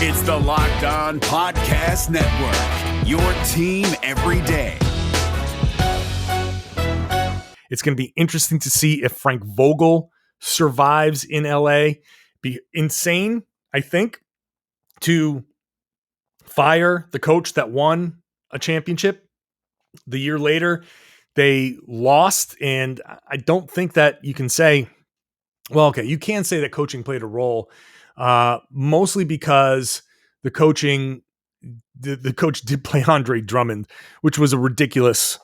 It's the Locked On Podcast Network, your team every day. It's going to be interesting to see if Frank Vogel survives in LA. Be insane, I think, to fire the coach that won a championship. The year later, they lost, and I don't think that you can say, well, okay, you can say that coaching played a role, mostly because the coach did play Andre Drummond, which was a ridiculous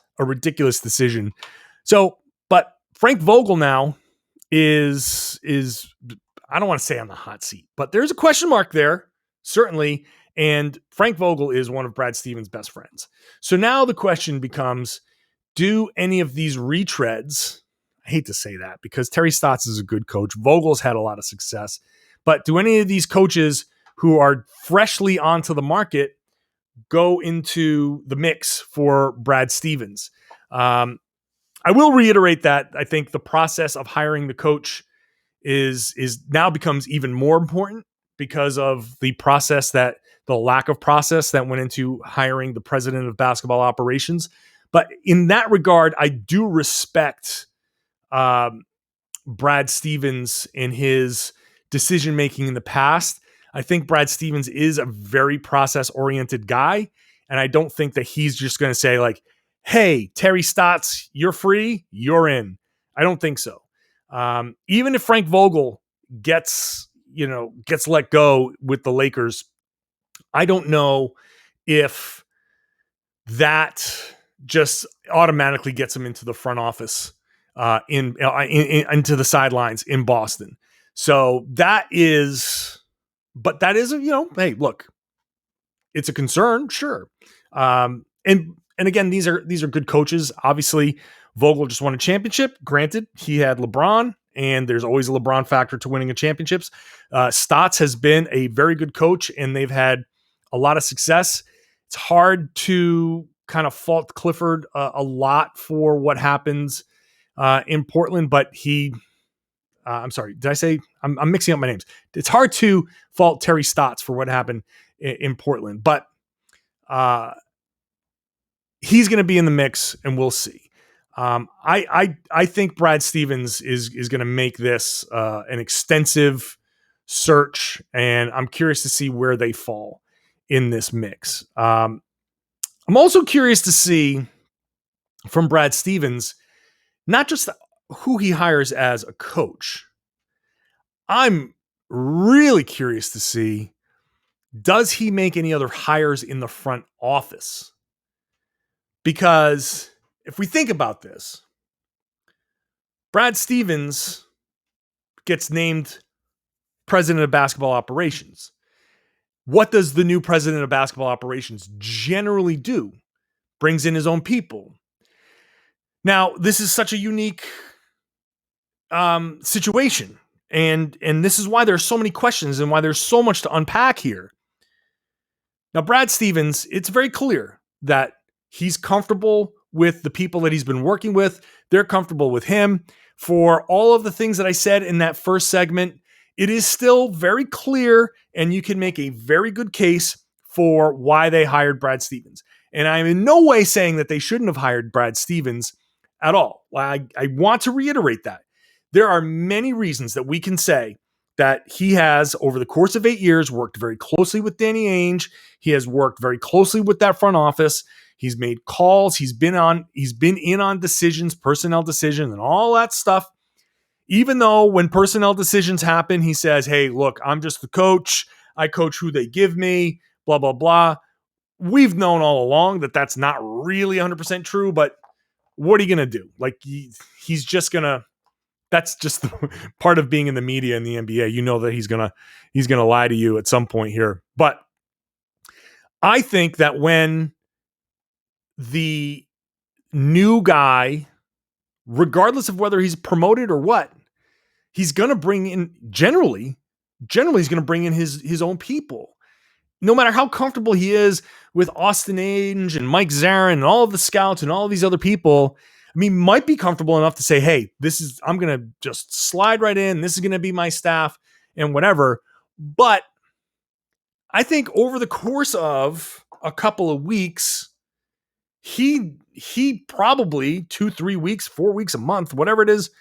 decision. So, but Frank Vogel now is I don't want to say on the hot seat, but there's a question mark there, certainly. And Frank Vogel is one of Brad Stevens' best friends. So now the question becomes, do any of these retreads, I hate to say that because Terry Stotts is a good coach. Vogel's had a lot of success. But do any of these coaches who are freshly onto the market go into the mix for Brad Stevens? I will reiterate that I think the process of hiring the coach is now becomes even more important because of the lack of process that went into hiring the president of basketball operations. But in that regard, I do respect Brad Stevens in his decision-making in the past. I think Brad Stevens is a very process-oriented guy, and I don't think that he's just going to say like, hey, Terry Stotts, you're free, you're in. I don't think so. Even if Frank Vogel gets let go with the Lakers, I don't know if that just automatically gets him into the front office, into the sidelines in Boston. So that is, hey, look, it's a concern, sure. And again, these are good coaches. Obviously, Vogel just won a championship. Granted, he had LeBron, and there's always a LeBron factor to winning a championships. Stotts has been a very good coach, and they've had a lot of success. It's hard to kind of fault Clifford a lot for what happens in Portland, but I'm sorry, did I say I'm mixing up my names? It's hard to fault Terry Stotts for what happened in Portland, but he's going to be in the mix, and we'll see. I think Brad Stevens is going to make this an extensive search, and I'm curious to see where they fall in this mix. I'm also curious to see from Brad Stevens, not just who he hires as a coach. I'm really curious to see, does he make any other hires in the front office? Because if we think about this, Brad Stevens gets named president of basketball operations. What does the new president of basketball operations generally do? Brings in his own people. Now, this is such a unique situation. And this is why there's so many questions and why there's so much to unpack here. Now, Brad Stevens, it's very clear that he's comfortable with the people that he's been working with. They're comfortable with him. For all of the things that I said in that first segment, it is still very clear, and you can make a very good case for why they hired Brad Stevens. And I'm in no way saying that they shouldn't have hired Brad Stevens at all. I want to reiterate that. There are many reasons that we can say that he has, over the course of 8 years, worked very closely with Danny Ainge. He has worked very closely with that front office. He's made calls. He's been in on decisions, personnel decisions, and all that stuff. Even though when personnel decisions happen, he says, hey, look, I'm just the coach. I coach who they give me, blah, blah, blah. We've known all along that that's not really 100% true, but what are you going to do? Like, he's just going to, that's just the part of being in the media in the NBA. You know that he's going to lie to you at some point here. But I think that when the new guy, regardless of whether he's promoted or what, he's going to bring in generally he's going to bring in his own people. No matter how comfortable he is with Austin Ainge and Mike Zarin and all of the scouts and all of these other people, I mean, might be comfortable enough to say, hey, I'm going to just slide right in. This is going to be my staff and whatever. But I think over the course of a couple of weeks, he probably 2-3 weeks, 4 weeks, a month, whatever it is,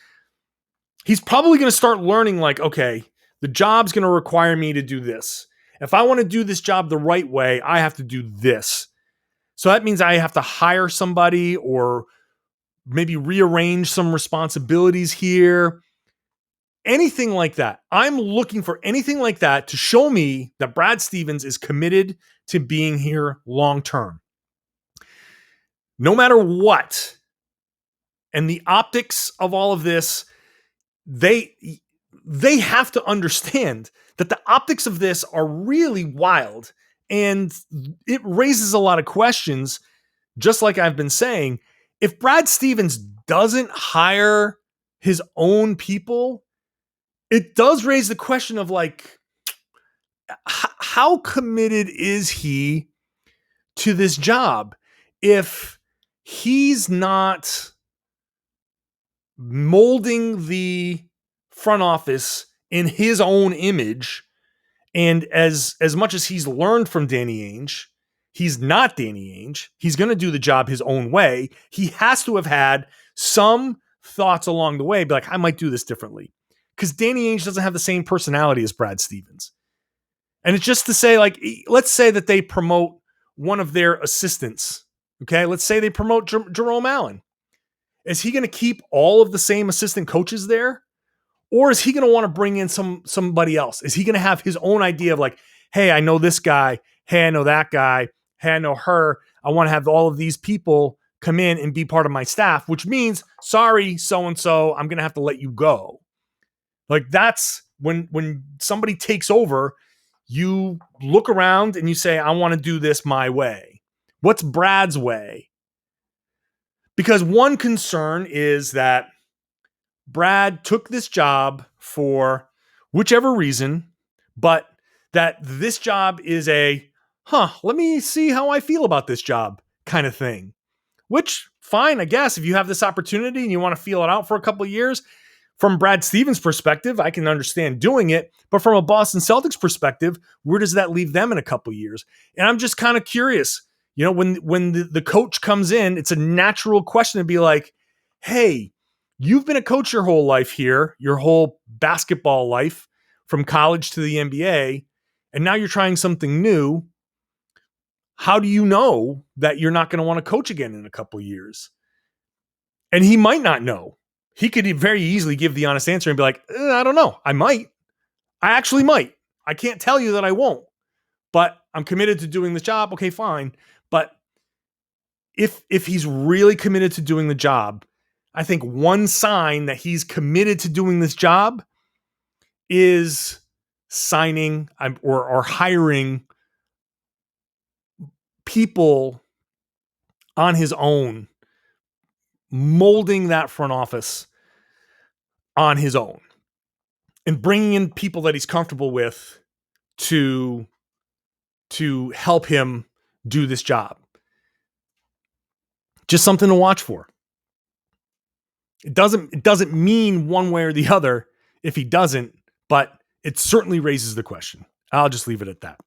he's probably going to start learning like, okay, the job's going to require me to do this. If I want to do this job the right way, I have to do this. So that means I have to hire somebody or maybe rearrange some responsibilities here. Anything like that. I'm looking for anything like that to show me that Brad Stevens is committed to being here long term. No matter what. And the optics of all of this, they have to understand that the optics of this are really wild, and it raises a lot of questions. Just like I've been saying, if Brad Stevens doesn't hire his own people, it does raise the question of like, how committed is he to this job if he's not molding the front office in his own image? And as much as he's learned from Danny Ainge, he's not Danny Ainge. He's going to do the job his own way. He has to have had some thoughts along the way, be like, I might do this differently. Because Danny Ainge doesn't have the same personality as Brad Stevens. And it's just to say, like, let's say that they promote one of their assistants. Okay, let's say they promote Jerome Allen. Is he going to keep all of the same assistant coaches there? Or is he going to want to bring in somebody else? Is he going to have his own idea of like, hey, I know this guy. Hey, I know that guy. Hey, I know her. I want to have all of these people come in and be part of my staff, which means, sorry, so-and-so, I'm going to have to let you go. Like that's when somebody takes over, you look around and you say, I want to do this my way. What's Brad's way? Because one concern is that Brad took this job for whichever reason, but that this job is let me see how I feel about this job kind of thing. Which, fine, I guess, if you have this opportunity and you want to feel it out for a couple of years. From Brad Stevens' perspective, I can understand doing it. But from a Boston Celtics perspective, where does that leave them in a couple of years? And I'm just kind of curious. You know, when the coach comes in, it's a natural question to be like, hey, you've been a coach your whole life here, your whole basketball life, from college to the NBA, and now you're trying something new. How do you know that you're not going to want to coach again in a couple of years? And he might not know. He could very easily give the honest answer and be like, I don't know. I might. I actually might. I can't tell you that I won't, but I'm committed to doing this job. Okay, fine. But if he's really committed to doing the job, I think one sign that he's committed to doing this job is signing or hiring people on his own, molding that front office on his own, and bringing in people that he's comfortable with to help him do this job. Just something to watch for. It doesn't mean one way or the other if he doesn't, but it certainly raises the question. I'll just leave it at that.